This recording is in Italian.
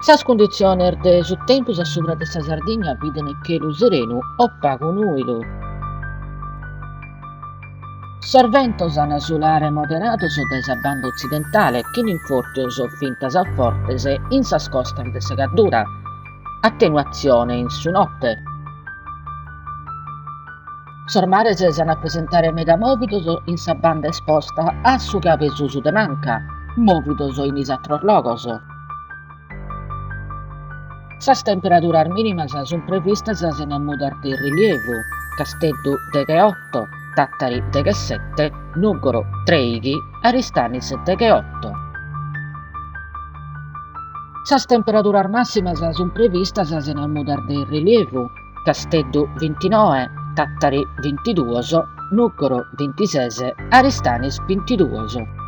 Sas condiciones de su tempus a supra de sa Sardigna biden che lu serenu o pagu nuilu. Sorventos an solare moderatos de sa banda occidentale, chinin fortios o fintas a fortes in sas costas de segaddura. Attenuazione in su notte. Sormares s'an a presentare meda movidos in sa banda esposta a su cabezusu de manca, movidos in is atros logos. Sas temperaturas mínimas sun previstas in mudar de rilievu: Casteddu deghe 8, Tattari deghe 7, Nuggoro Treighi, Aristanis deghe 8. Sas temperaturas massimas sun previstas in mudar de rilievu: Casteddu 29, Tattari 22, Nuggoro 26, Aristanis 22.